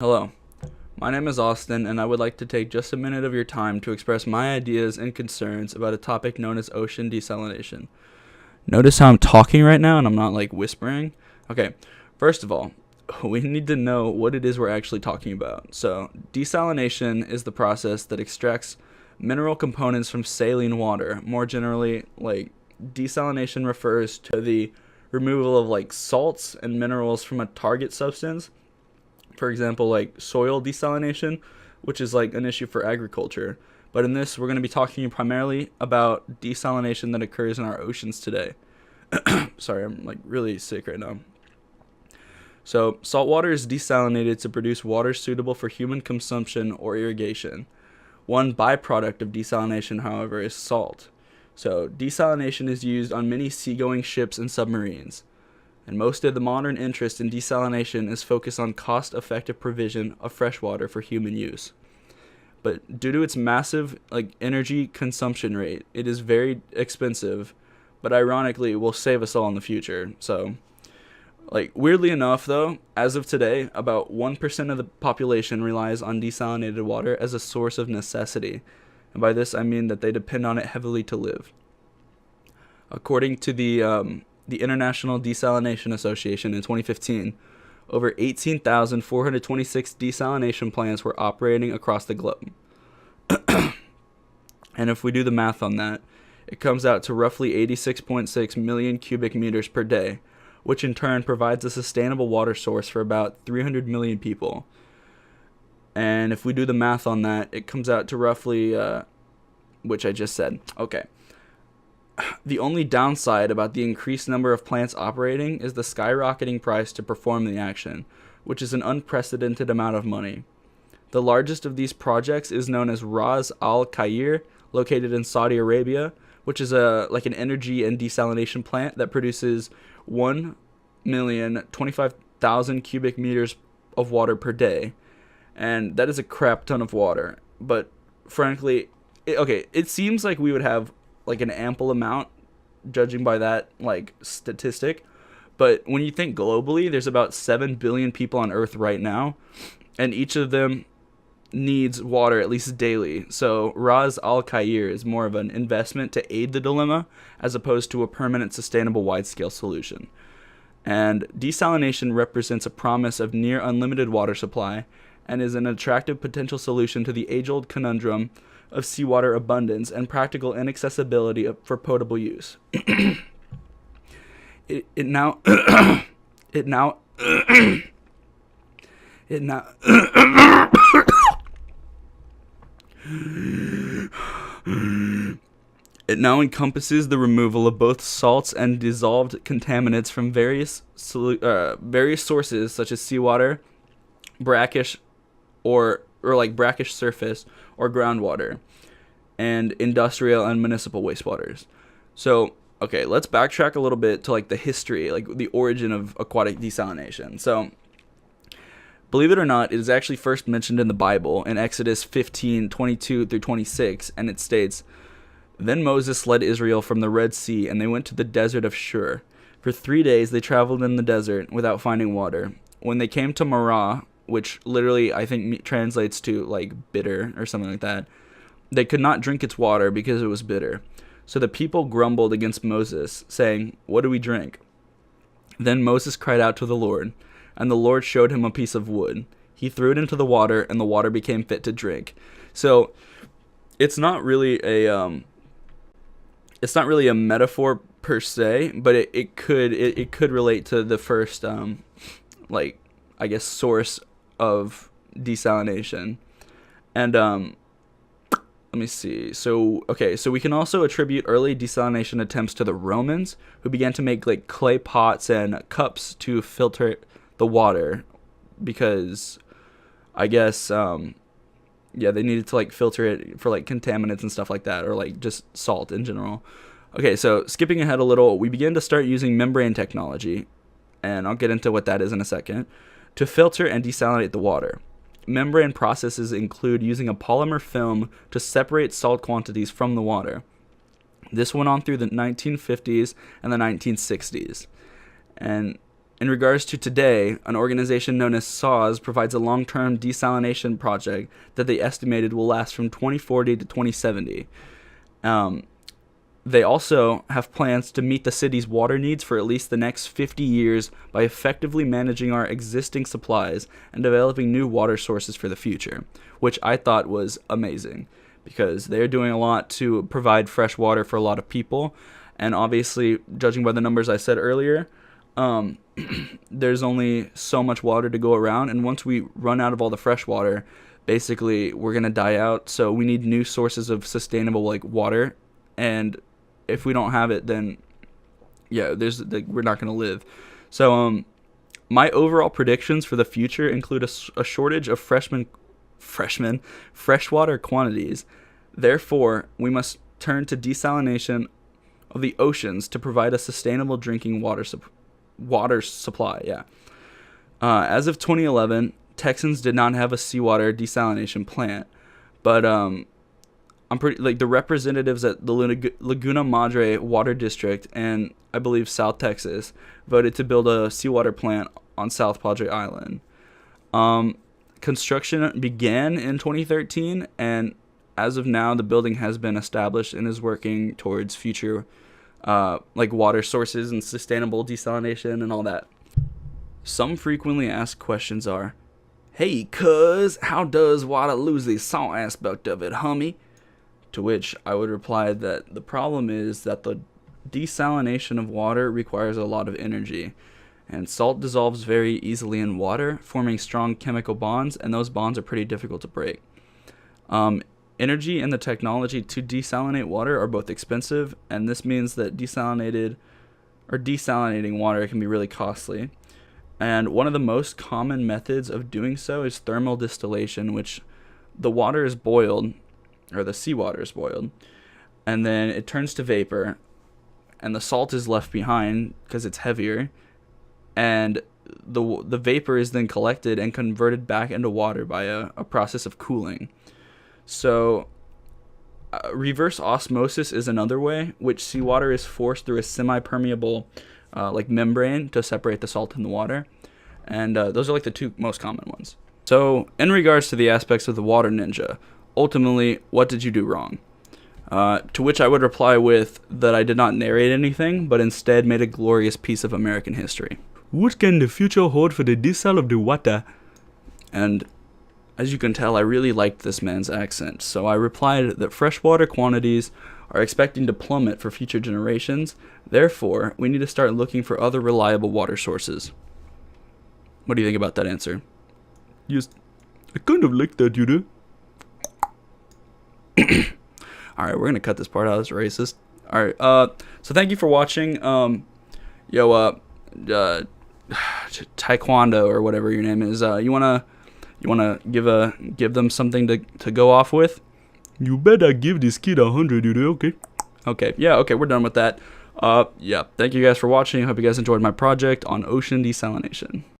Hello, my name is Austin, and I would like to take just a minute of your time to express my ideas and concerns about a topic known as ocean desalination. Notice how I'm talking right now and I'm not like whispering? Okay, first of all, we need to know what it is we're actually talking about. So, desalination is the process that extracts mineral components from saline water. More generally, desalination refers to the removal of salts and minerals from a target substance. For example, like soil desalination, which is like an issue for agriculture. But in this, we're going to be talking primarily about desalination that occurs in our oceans today. Sorry, I'm like really sick right now. So, salt water is desalinated to produce water suitable for human consumption or irrigation. One byproduct of desalination, however, is salt. So, desalination is used on many seagoing ships and submarines. And most of the modern interest in desalination is focused on cost-effective provision of fresh water for human use. But due to its massive energy consumption rate, it is very expensive, but ironically will save us all in the future. So, weirdly enough though, as of today, about 1% of the population relies on desalinated water as a source of necessity. And by this I mean that they depend on it heavily to live. According to the International Desalination Association in 2015, over 18,426 desalination plants were operating across the globe. And if we do the math on that, it comes out to roughly 86.6 million cubic meters per day, which in turn provides a sustainable water source for about 300 million people. And if we do the math on that, it comes out to roughly, which I just said. Okay. The only downside about the increased number of plants operating is the skyrocketing price to perform the action, which is an unprecedented amount of money. The largest of these projects is known as Ras Al Khair, located in Saudi Arabia, which is an energy and desalination plant that produces 1,025,000 cubic meters of water per day, and that is a crap ton of water. But frankly, it seems like we would have an ample amount, judging by that statistic. But when you think globally, there's about 7 billion people on Earth right now, and each of them needs water at least daily. So Ras Al Khair is more of an investment to aid the dilemma as opposed to a permanent, sustainable, wide-scale solution. And desalination represents a promise of near unlimited water supply and is an attractive potential solution to the age-old conundrum of seawater abundance and practical inaccessibility for potable use. it now it now it now It now encompasses the removal of both salts and dissolved contaminants from various sources such as seawater, brackish brackish surface or groundwater, and industrial and municipal wastewaters. So, okay, let's backtrack a little bit to the history, the origin of aquatic desalination. So, believe it or not, it is actually first mentioned in the Bible in Exodus 15:22 through 26, and it states, "Then Moses led Israel from the Red Sea, and they went to the desert of Shur. For 3 days they traveled in the desert without finding water. When they came to Marah," which literally I think translates to bitter or something like that, "they could not drink its water because it was bitter. So the people grumbled against Moses, saying, 'What do we drink?' Then Moses cried out to the Lord, and the Lord showed him a piece of wood. He threw it into the water, and the water became fit to drink." So it's not really a metaphor per se, but it could relate to the first I guess source of desalination. And let me see. So we can also attribute early desalination attempts to the Romans, who began to make clay pots and cups to filter the water, because I guess they needed to filter it for contaminants and stuff like that, or just salt in general. Okay, so skipping ahead a little, we began to start using membrane technology, and I'll get into what that is in a second, to filter and desalinate the water. Membrane processes include using a polymer film to separate salt quantities from the water. This went on through the 1950s and the 1960s. And In regards to today, an organization known as SAWS provides a long-term desalination project that they estimated will last from 2040 to 2070. They also have plans to meet the city's water needs for at least the next 50 years by effectively managing our existing supplies and developing new water sources for the future, which I thought was amazing because they're doing a lot to provide fresh water for a lot of people. And obviously, judging by the numbers I said earlier, there's only so much water to go around. And once we run out of all the fresh water, basically we're going to die out. So we need new sources of sustainable water. And if we don't have it, then yeah, we're not going to live. So my overall predictions for the future include a shortage of freshwater quantities. Therefore, we must turn to desalination of the oceans to provide a sustainable drinking water supply. Yeah. As of 2011, Texans did not have a seawater desalination plant, but I'm pretty the representatives at the Laguna Madre Water District and I believe South Texas voted to build a seawater plant on South Padre Island. Construction began in 2013, and as of now, the building has been established and is working towards future water sources and sustainable desalination and all that. Some frequently asked questions are, "Hey, cuz, how does water lose the salt aspect of it, homie?" To which I would reply that the problem is that the desalination of water requires a lot of energy, and salt dissolves very easily in water, forming strong chemical bonds, and those bonds are pretty difficult to break. Energy and the technology to desalinate water are both expensive, and this means that desalinating water can be really costly. And one of the most common methods of doing so is thermal distillation, which the water is boiled, or the seawater is boiled, and then it turns to vapor, and the salt is left behind because it's heavier, and the vapor is then collected and converted back into water by a process of cooling. So reverse osmosis is another way, which seawater is forced through a semi-permeable membrane to separate the salt and the water, and those are the two most common ones. So in regards to the aspects of the water ninja, ultimately, what did you do wrong? To which I would reply with that I did not narrate anything, but instead made a glorious piece of American history. What can the future hold for the desal of the water? And as you can tell, I really liked this man's accent, so I replied that freshwater quantities are expecting to plummet for future generations. Therefore, we need to start looking for other reliable water sources. What do you think about that answer? Yes, I kind of like that, you know. Alright, we're gonna cut this part out. It's racist. Alright, so thank you for watching. Taekwondo or whatever your name is. You wanna give them something to go off with? You better give this kid 100, dude. Okay. Okay. Yeah. Okay. We're done with that. Yeah. Thank you guys for watching. I hope you guys enjoyed my project on ocean desalination.